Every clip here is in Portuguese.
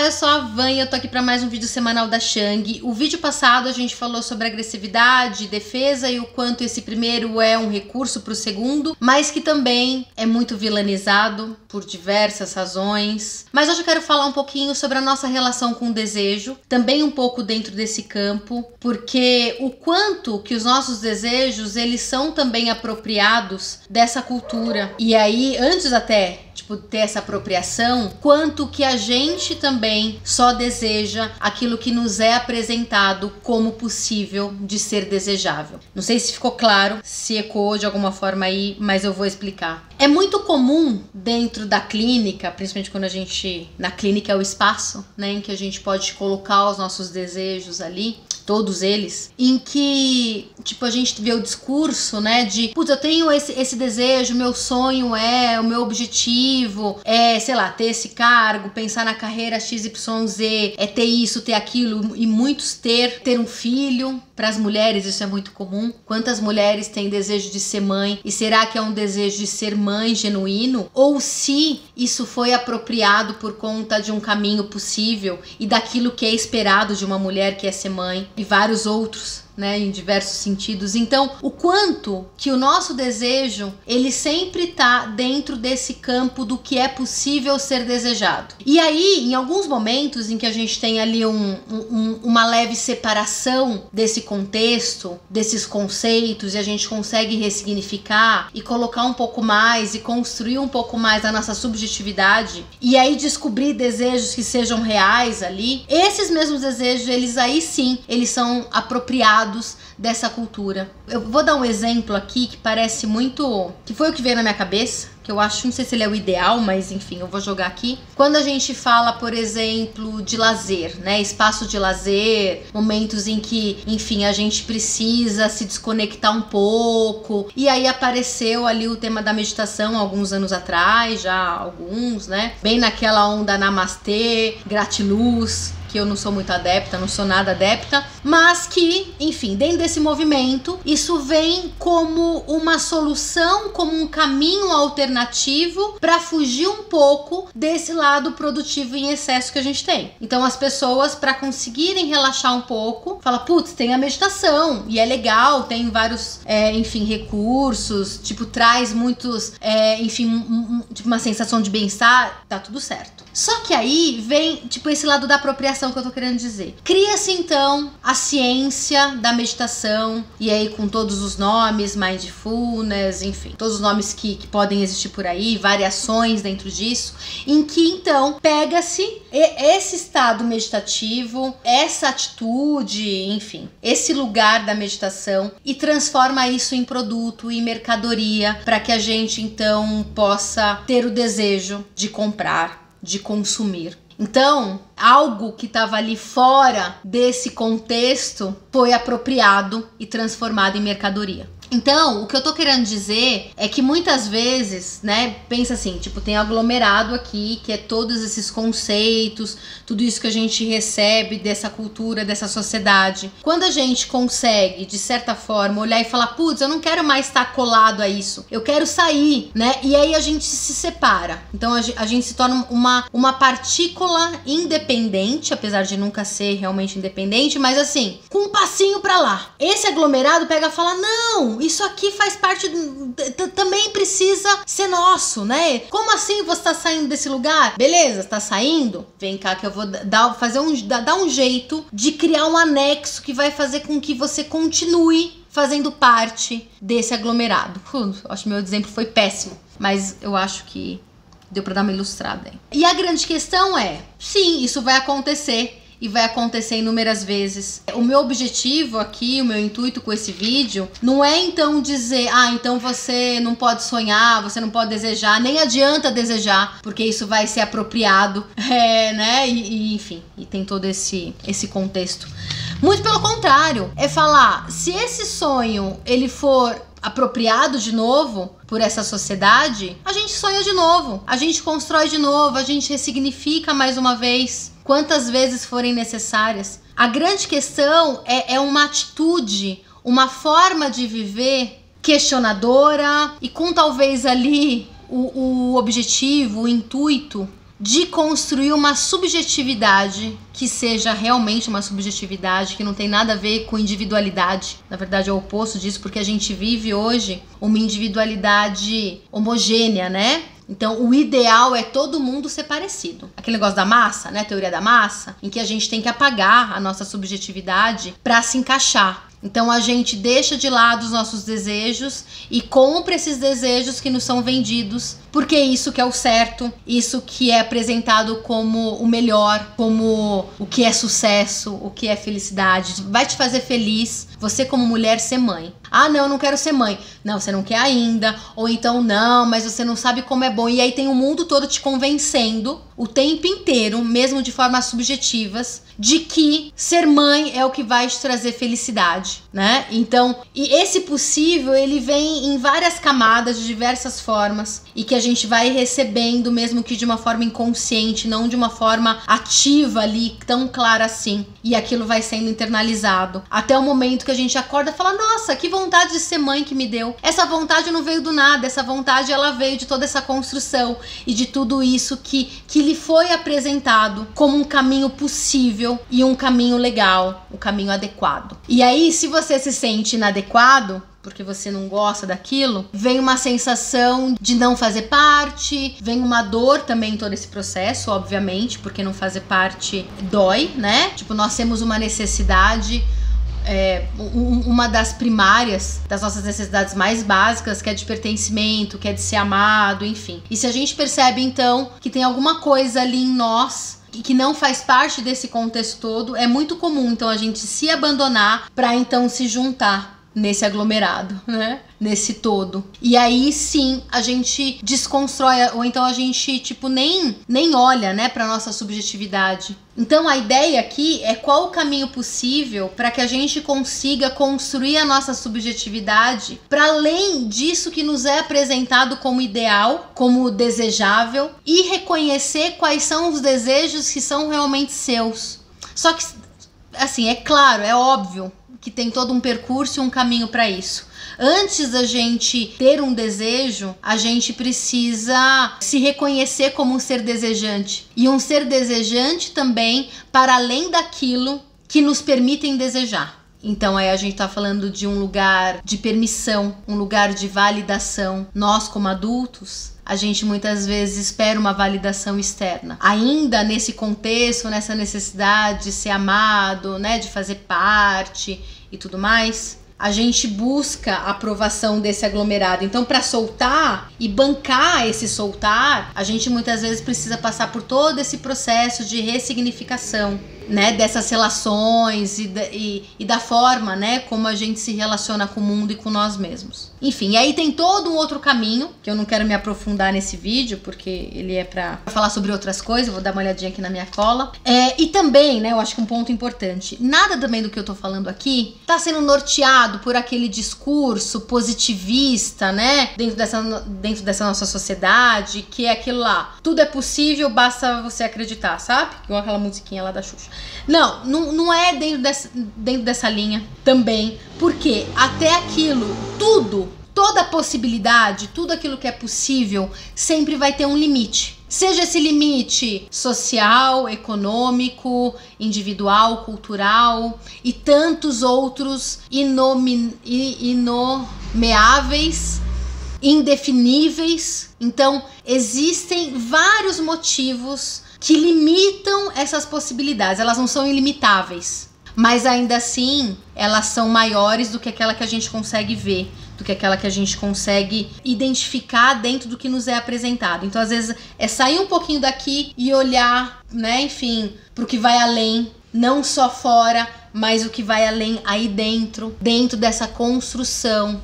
eu sou a Van e eu tô aqui para mais um vídeo semanal da Shang. O vídeo passado a gente falou sobre agressividade, defesa e o quanto esse primeiro é um recurso para o segundo, mas que também é muito vilanizado por diversas razões. Mas hoje eu quero falar um pouquinho sobre a nossa relação com o desejo, também um pouco dentro desse campo, porque o quanto que os nossos desejos, eles são também apropriados dessa cultura. E aí, antes até ter essa apropriação, quanto que a gente também só deseja aquilo que nos é apresentado como possível de ser desejável. Não sei se ficou claro, se ecoou de alguma forma aí, mas eu vou explicar. É muito comum dentro da clínica, principalmente quando na clínica é o espaço, né, em que a gente pode colocar os nossos desejos ali, todos eles, em que, a gente vê o discurso, né, de, putz, eu tenho esse desejo, meu sonho o meu objetivo é, sei lá, ter esse cargo, pensar na carreira XYZ, é ter isso, ter aquilo, e muitos ter um filho. Para as mulheres isso é muito comum. Quantas mulheres têm desejo de ser mãe? E será que é um desejo de ser mãe genuíno? Ou se isso foi apropriado por conta de um caminho possível e daquilo que é esperado de uma mulher que é ser mãe, e vários outros, né, em diversos sentidos. Então, o quanto que o nosso desejo, ele sempre tá dentro desse campo do que é possível ser desejado. E aí, em alguns momentos em que a gente tem ali uma leve separação desse contexto, desses conceitos, e a gente consegue ressignificar e colocar um pouco mais e construir um pouco mais a nossa subjetividade, e aí descobrir desejos que sejam reais ali, esses mesmos desejos, eles aí sim, eles são apropriados dessa cultura. Eu vou dar um exemplo aqui que parece muito, que foi o que veio na minha cabeça, que eu acho, não sei se ele é o ideal, mas enfim, eu vou jogar aqui. Quando a gente fala, por exemplo, de lazer, né, espaço de lazer, momentos em que, enfim, a gente precisa se desconectar um pouco, e aí apareceu ali o tema da meditação alguns anos atrás, já alguns, né, bem naquela onda namastê, gratiluz, que eu não sou muito adepta, não sou nada adepta, mas que, enfim, dentro desse movimento, isso vem como uma solução, como um caminho alternativo para fugir um pouco desse lado produtivo em excesso que a gente tem. Então as pessoas, para conseguirem relaxar um pouco, falam, putz, tem a meditação, e é legal, tem vários, enfim, recursos, traz muitos, enfim, uma sensação de bem-estar, tá tudo certo. Só que aí vem, esse lado da apropriação que eu tô querendo dizer. Cria-se então a ciência da meditação, e aí com todos os nomes, mindfulness, enfim, todos os nomes que podem existir por aí, variações dentro disso, em que então pega-se esse estado meditativo, essa atitude, enfim, esse lugar da meditação, e transforma isso em produto, em mercadoria, para que a gente então possa ter o desejo de comprar, de consumir. Então, algo que estava ali fora desse contexto foi apropriado e transformado em mercadoria. Então, o que eu tô querendo dizer é que muitas vezes, né, pensa assim, tem aglomerado aqui, que é todos esses conceitos, tudo isso que a gente recebe dessa cultura, dessa sociedade. Quando a gente consegue, de certa forma, olhar e falar, putz, eu não quero mais estar colado a isso, eu quero sair, né, e aí a gente se separa. Então, a gente se torna uma partícula independente, apesar de nunca ser realmente independente, mas assim, com um passinho pra lá. Esse aglomerado pega e fala, não, isso aqui faz parte, também precisa ser nosso, né? Como assim você tá saindo desse lugar? Beleza, tá saindo? Vem cá que eu vou dar um jeito de criar um anexo que vai fazer com que você continue fazendo parte desse aglomerado. Acho que meu exemplo foi péssimo, mas eu acho que deu pra dar uma ilustrada aí. E a grande questão é, sim, isso vai acontecer. E vai acontecer inúmeras vezes. O meu objetivo aqui, o meu intuito com esse vídeo, não é então dizer, então você não pode sonhar, você não pode desejar, nem adianta desejar, porque isso vai ser apropriado, né? E enfim, e tem todo esse contexto. Muito pelo contrário, é falar, se esse sonho, ele for apropriado de novo por essa sociedade, a gente sonha de novo, a gente constrói de novo, a gente ressignifica mais uma vez, quantas vezes forem necessárias. A grande questão é uma atitude, uma forma de viver questionadora e com talvez ali o objetivo, o intuito de construir uma subjetividade que seja realmente uma subjetividade, que não tem nada a ver com individualidade. Na verdade é o oposto disso, porque a gente vive hoje uma individualidade homogênea, né? Então o ideal é todo mundo ser parecido. Aquele negócio da massa, né? Teoria da massa, em que a gente tem que apagar a nossa subjetividade para se encaixar. Então a gente deixa de lado os nossos desejos e compra esses desejos que nos são vendidos, porque isso que é o certo, isso que é apresentado como o melhor, como o que é sucesso, o que é felicidade, vai te fazer feliz, você como mulher ser mãe. Ah, não, eu não quero ser mãe. Não, você não quer ainda. Ou então, não, mas você não sabe como é bom. E aí tem o mundo todo te convencendo o tempo inteiro, mesmo de formas subjetivas, de que ser mãe é o que vai te trazer felicidade, né? Então, e esse possível, ele vem em várias camadas, de diversas formas, e que a gente vai recebendo, mesmo que de uma forma inconsciente, não de uma forma ativa ali, tão clara assim. E aquilo vai sendo internalizado. Até o momento que a gente acorda e fala, nossa, que vontade de ser mãe que me deu. Essa vontade não veio do nada, essa vontade ela veio de toda essa construção e de tudo isso que lhe foi apresentado como um caminho possível e um caminho legal, um caminho adequado. E aí, se você se sente inadequado, porque você não gosta daquilo, vem uma sensação de não fazer parte, vem uma dor também em todo esse processo, obviamente, porque não fazer parte dói, né? Tipo, nós temos uma necessidade, uma das primárias, das nossas necessidades mais básicas, que é de pertencimento, que é de ser amado, enfim. E se a gente percebe, então, que tem alguma coisa ali em nós que não faz parte desse contexto todo, é muito comum, então, a gente se abandonar para então se juntar nesse aglomerado, né? Nesse todo. E aí sim a gente desconstrói, ou então a gente tipo nem olha, né, para nossa subjetividade. Então a ideia aqui é qual o caminho possível para que a gente consiga construir a nossa subjetividade para além disso que nos é apresentado como ideal, como desejável, e reconhecer quais são os desejos que são realmente seus. Só que assim, é claro, é óbvio que tem todo um percurso e um caminho para isso. Antes da gente ter um desejo, a gente precisa se reconhecer como um ser desejante. E um ser desejante também para além daquilo que nos permitem desejar. Então aí a gente tá falando de um lugar de permissão, um lugar de validação. Nós como adultos, a gente muitas vezes espera uma validação externa. Ainda nesse contexto, nessa necessidade de ser amado, né, de fazer parte e tudo mais, a gente busca a aprovação desse aglomerado. Então, para soltar e bancar esse soltar, a gente muitas vezes precisa passar por todo esse processo de ressignificação, né, dessas relações e da forma, né, como a gente se relaciona com o mundo e com nós mesmos. Enfim, e aí tem todo um outro caminho, que eu não quero me aprofundar nesse vídeo, porque ele é pra falar sobre outras coisas, eu vou dar uma olhadinha aqui na minha cola. E também, né, eu acho que um ponto importante, nada também do que eu tô falando aqui tá sendo norteado por aquele discurso positivista, né, dentro dessa nossa sociedade, que é aquilo lá, tudo é possível, basta você acreditar, sabe? Igual aquela musiquinha lá da Xuxa. Não é dentro dessa linha também, porque até aquilo, toda possibilidade, tudo aquilo que é possível, sempre vai ter um limite. Seja esse limite social, econômico, individual, cultural e tantos outros inomeáveis, indefiníveis. Então, existem vários motivos que limitam essas possibilidades. Elas não são ilimitáveis, mas ainda assim elas são maiores do que aquela que a gente consegue ver, do que aquela que a gente consegue identificar dentro do que nos é apresentado. Então, às vezes, é sair um pouquinho daqui e olhar, né, enfim, pro que vai além, não só fora, mas o que vai além aí dentro dessa construção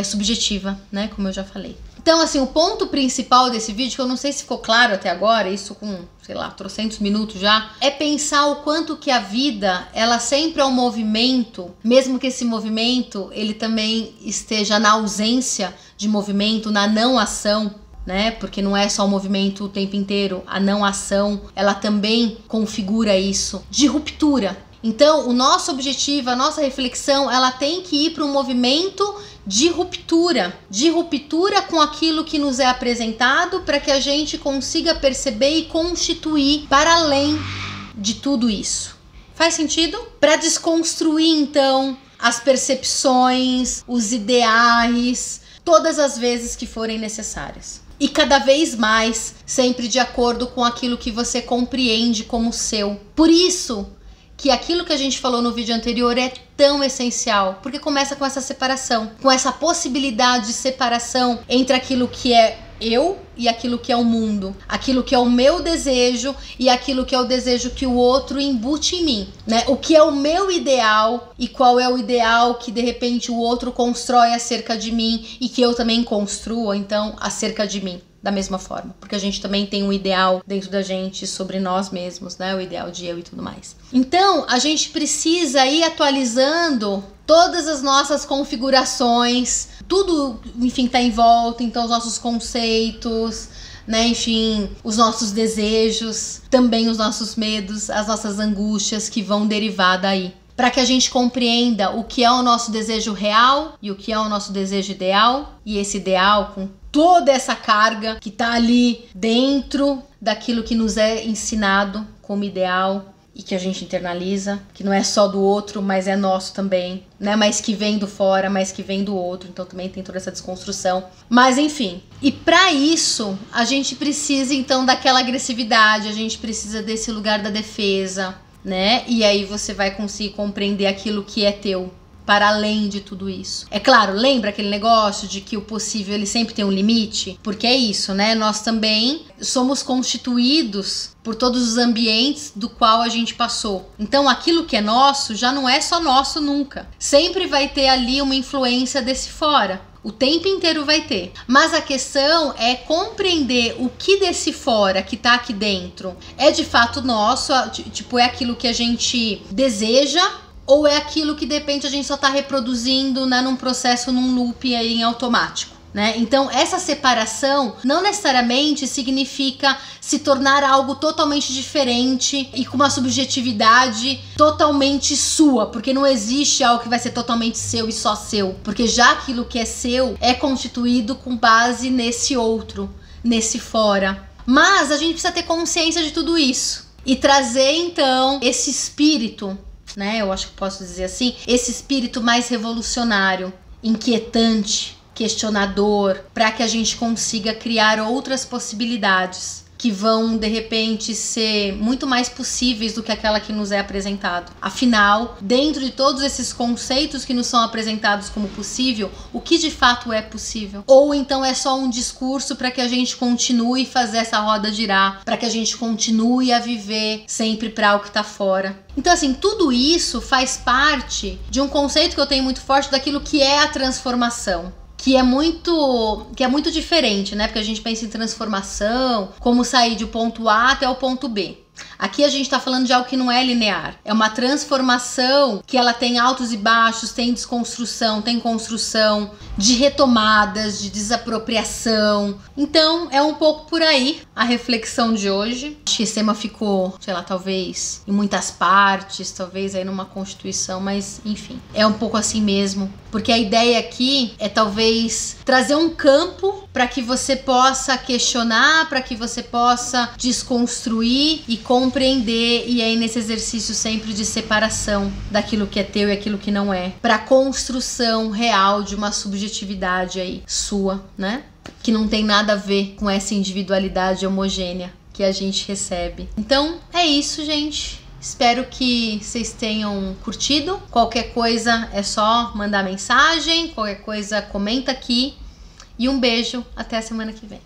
subjetiva, né, como eu já falei. Então, assim, o ponto principal desse vídeo, que eu não sei se ficou claro até agora, isso com, sei lá, trocentos minutos já, é pensar o quanto que a vida, ela sempre é um movimento, mesmo que esse movimento, ele também esteja na ausência de movimento, na não ação, né? Porque não é só o movimento o tempo inteiro, a não ação, ela também configura isso, de ruptura. Então, o nosso objetivo, a nossa reflexão, ela tem que ir para um movimento de ruptura com aquilo que nos é apresentado, para que a gente consiga perceber e constituir para além de tudo isso. Faz sentido? Para desconstruir, então, as percepções, os ideais, todas as vezes que forem necessárias. E cada vez mais, sempre de acordo com aquilo que você compreende como seu. Por isso que aquilo que a gente falou no vídeo anterior é tão essencial, porque começa com essa separação, com essa possibilidade de separação entre aquilo que é eu e aquilo que é o mundo, aquilo que é o meu desejo e aquilo que é o desejo que o outro embute em mim, né? O que é o meu ideal e qual é o ideal que de repente o outro constrói acerca de mim e que eu também construo, então, acerca de mim. Da mesma forma, porque a gente também tem um ideal dentro da gente sobre nós mesmos, né? O ideal de eu e tudo mais. Então, a gente precisa ir atualizando todas as nossas configurações, tudo, enfim, tá em volta, então os nossos conceitos, né? Enfim, os nossos desejos, também os nossos medos, as nossas angústias que vão derivar daí. Para que a gente compreenda o que é o nosso desejo real e o que é o nosso desejo ideal, e esse ideal com toda essa carga que tá ali dentro daquilo que nos é ensinado como ideal e que a gente internaliza, que não é só do outro, mas é nosso também, né? Mas que vem do fora, mas que vem do outro, então também tem toda essa desconstrução. Mas enfim, e para isso a gente precisa então daquela agressividade, a gente precisa desse lugar da defesa, né? E aí você vai conseguir compreender aquilo que é teu, para além de tudo isso. É claro, lembra aquele negócio de que o possível ele sempre tem um limite? Porque é isso, né? Nós também somos constituídos por todos os ambientes do qual a gente passou. Então aquilo que é nosso já não é só nosso nunca. Sempre vai ter ali uma influência desse fora. O tempo inteiro vai ter. Mas a questão é compreender o que desse fora, que tá aqui dentro, é de fato nosso, tipo, é aquilo que a gente deseja, ou é aquilo que de repente a gente só tá reproduzindo, né, num processo, num loop aí em automático, né? Então essa separação não necessariamente significa se tornar algo totalmente diferente e com uma subjetividade totalmente sua, porque não existe algo que vai ser totalmente seu e só seu, porque já aquilo que é seu é constituído com base nesse outro, nesse fora. Mas a gente precisa ter consciência de tudo isso e trazer então esse espírito, né? Eu acho que posso dizer assim, esse espírito mais revolucionário, inquietante, questionador, para que a gente consiga criar outras possibilidades que vão de repente ser muito mais possíveis do que aquela que nos é apresentado. Afinal, dentro de todos esses conceitos que nos são apresentados como possível, o que de fato é possível? Ou então é só um discurso para que a gente continue a fazer essa roda girar, para que a gente continue a viver sempre para o que está fora. Então assim, tudo isso faz parte de um conceito que eu tenho muito forte daquilo que é a transformação. Que é muito diferente, né? Porque a gente pensa em transformação, como sair do ponto A até o ponto B. Aqui a gente tá falando de algo que não é linear. É uma transformação que ela tem altos e baixos, tem desconstrução, tem construção, de retomadas, de desapropriação. Então é um pouco por aí a reflexão de hoje. Acho que esse tema ficou, sei lá, talvez em muitas partes, talvez aí numa constituição, mas enfim, é um pouco assim mesmo. Porque a ideia aqui é talvez trazer um campo para que você possa questionar, para que você possa desconstruir e compreender, e aí nesse exercício sempre de separação daquilo que é teu e aquilo que não é, para construção real de uma subjetividade aí sua, né? Que não tem nada a ver com essa individualidade homogênea que a gente recebe. Então é isso, gente. Espero que vocês tenham curtido. Qualquer coisa é só mandar mensagem, qualquer coisa comenta aqui. E um beijo, até a semana que vem.